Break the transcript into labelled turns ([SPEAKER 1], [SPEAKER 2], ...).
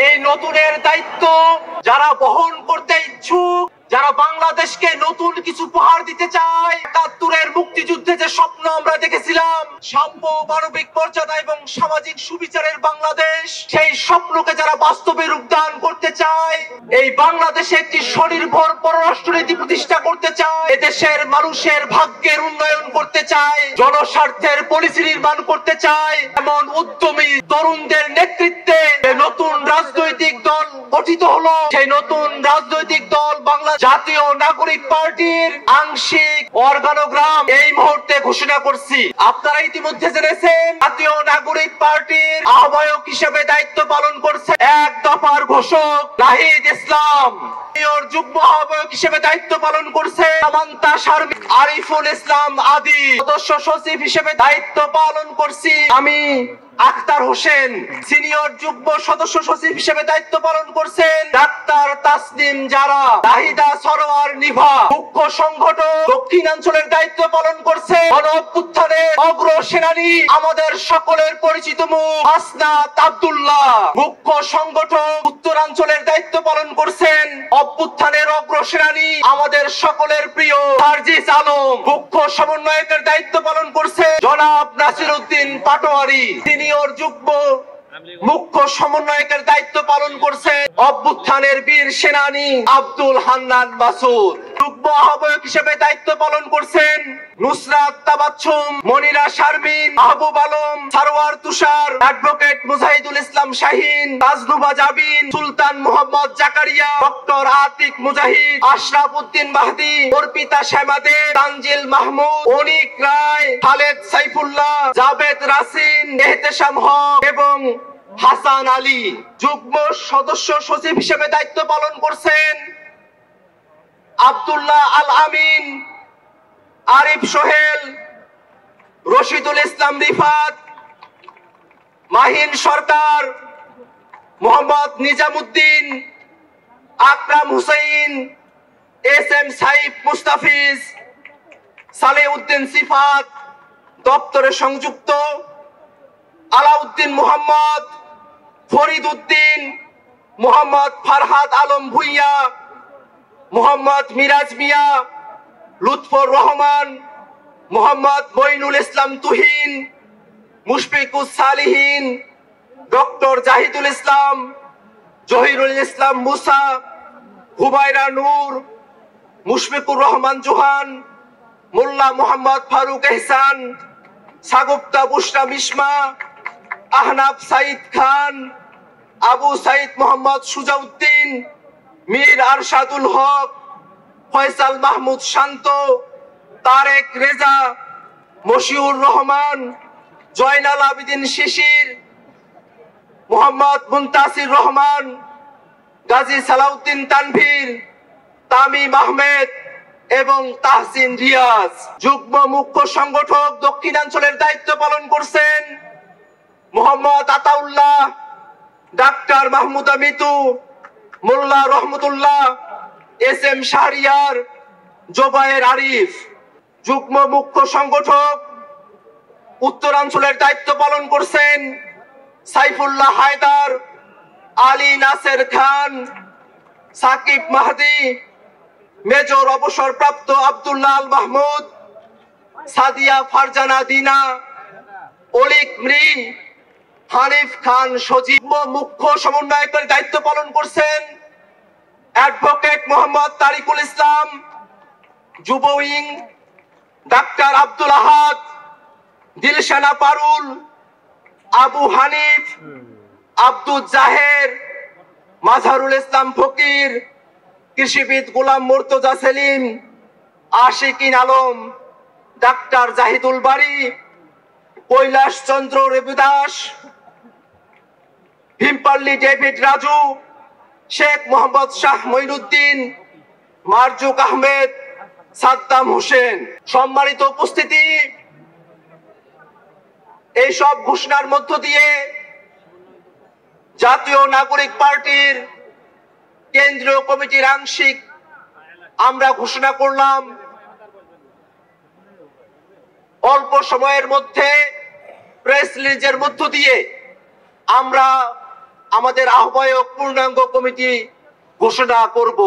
[SPEAKER 1] এই নতুনের দায়িত্ব যারা বহন করতে ইচ্ছুক, যারা বাংলাদেশকে নতুন কিছু উপহার দিতে চায়, ৭১-এর মুক্তিযুদ্ধে যে স্বপ্ন আমরা দেখেছিলাম, সাম্য, মানবিক মর্যাদা এবং সামাজিক সুবিচারের বাংলাদেশ, সেই স্বপ্নকে যারা বাস্তবে রূপদান করতে চায়, এই বাংলাদেশে একটি স্বনির্ভর পররাষ্ট্রনীতি প্রতিষ্ঠা করতে চায়, এদেশের মানুষের ভাগ্যের উন্নয়ন করতে চায়, জনস্বার্থের পলিসি নির্মাণ করতে চায়, এমন উদ্যমী তরুণদের নেতৃত্বে নতুন রাজনৈতিক দল গঠিত হলো। সেই নতুন রাজনৈতিক দল বাংলা জাতীয় নাগরিক পার্টির আংশিক অর্গানোগ্রাম এই মুহূর্তে ঘোষণা করছি। আপনারা ইতিমধ্যে জেনেছেন, জাতীয় নাগরিক পার্টির আহ্বায়ক হিসেবে দায়িত্ব পালন করছে এক দফার ঘোষক নাহিদ ইসলাম। যুগ্ম আহ্বায়ক হিসেবে দায়িত্ব পালন করছে সামান্তা শারমিন, আরিফুল ইসলাম আদি। সদস্য সচিব হিসেবে দায়িত্ব পালন করছি আমি আখতার হোসেন। সিনিয়র যুগ্ম সদস্য সচিব হিসেবে দায়িত্ব পালন করছেন ডাক্তার তাসনিম জারা। নাহিদা সরোয়ার নিভা। মুখ্য সংগঠক দক্ষিণাঞ্চলের দায়িত্ব পালন করছে গণ অভ্যুত্থানের অগ্রসেনানী, আমাদের সকলের পরিচিত মুখ হাসনাত আব্দুল্লাহ। মুখ্য সংগঠক উত্তরাঞ্চলের দায়িত্ব পালন করছেন অভ্যুত্থানের অগ্রসেনানী, আমাদের সকলের প্রিয় সার্জিস আলম। মুখ্য সমন্বয়কের দায়িত্ব পালন করছে জনাব নাসির উদ্দিন পাটোয়ারি। সিনিয়র যুগ্ম মুখ্য সমন্বয়কের দায়িত্ব পালন করছেন অভ্যুত্থানের বীর সেনানী আব্দুল হান্নান মাসুদ। যুগ্ম আহ্বায়ক হিসেবে দায়িত্ব পালন করছেন নুসরাত তাবাচ্ছুম, মনিরা শারমিন, মাহবুব আলম, সারোয়ার তুষার, অ্যাডভোকেট মুজাহিদুল ইসলাম শাহিন, তাজনুবা জাবিন, সুলতান মোহাম্মদ জাকারিয়া, ডক্টর আতিক মুজাহিদ, আশরাফ উদ্দিন মাহদি, অর্পিতা শ্যামাদে, তানজিল মাহমুদ, অনিক রায়, খালেদ সাইফুল্লাহ, জাবেদ রাসিন, এহতেশাম হক এবং হাসান আলী। যুগ্ম সদস্য সচিব হিসেবে দায়িত্ব পালন করছেন আব্দুল্লাহ আল আমিন, আরিফ সোহেল, রশিদুল ইসলাম রিফাত, মাহিন সরকার, মোহাম্মদ নিজামুদ্দিন, আকরাম হুসাইন, এস এম সাইফ মুস্তাফিজ, সালেউদ্দিন সিফাত, দপ্তরে সংযুক্ত আলাউদ্দিন মোহাম্মদ, ফরিদ উদ্দিন, মোহাম্মদ ফারহাদ আলম ভুইয়া, মোহাম্মদ মিরাজ মিয়া, লুৎফর রহমান, মোহাম্মদ মঈনুল ইসলাম তুহিন, মুশফিকুস সালিহিন, ডক্টর জাহিদুল ইসলাম, জহিরুল ইসলাম মুসা, হুমায়রা নূর, মুশফিকুর রহমান জোহান, মোল্লা মোহাম্মদ ফারুক এহসান, সাগুপ্তা বুশরা মিশমা, আহনাফ সাইদ খান, আবু সাইদ মোহাম্মদ সুজাউদ্দিন, মীর আরশাদুল হক, ফয়সাল মাহমুদ শান্ত, তারেক রেজা, মশিউর রহমান, জয়নাল আবিদিন শিশির, মোহাম্মদ মুনতাসির রহমান, গাজী সালাউদ্দিন তানভীর, তামিম আহমেদ এবং তাহসিন রিয়াজ। যুগ্ম মুখ্য সংগঠক দক্ষিণাঞ্চলের দায়িত্ব পালন করছেন মোহাম্মদ আতাউল্লাহ, ডাক্তার মাহমুদা মিতু, মোল্লা রহমতুল্লাহ, এস এম শাহরিয়ার, জোবায়ের আরিফ। যুগ্ম মুখ্য সংগঠক উত্তরাঞ্চলের দায়িত্ব পালন করছেন সাইফুল্লাহ হায়দার, আলী নাসের খান, সাকিব মাহদি, মেজর অবসরপ্রাপ্ত আব্দুল্লাহ আল মাহমুদ, সাদিয়া ফারজানা দিনা, অলিক মৃ, হানিফ খান সজীব। মুখ্য সমন্বয়কের দায়িত্ব পালন করছেন অ্যাডভোকেট মোহাম্মদ তারিকুল ইসলাম, যুব উইং ডাক্তার আব্দুল আহাদ, দিলশানা পারুল, আবু হানিফ, আব্দুল জাহের, মাজহারুল ইসলাম ফকির, কৃষিবিদ গোলাম মুর্তজা সেলিম, আশিকিন আলম, ডাক্তার জাহিদুল বারী, কৈলাস চন্দ্র রেবুদাস, ভীমপল্লী ডেভিড রাজু, শেখ মোহাম্মদ শাহ মঈনুদ্দিন, মারজুক আহমেদ, সাদ্দাম হোসেন। সম্মানিত উপস্থিতি, এই সব ঘোষণার মধ্য দিয়ে জাতীয় নাগরিক পার্টির কেন্দ্রীয় কমিটির আংশিক আমরা ঘোষণা করলাম অল্প সময়ের মধ্যে প্রেস রিলিজের মধ্য দিয়ে আমরা আমাদের আহ্বায়ক পূর্ণাঙ্গ কমিটি ঘোষণা করব।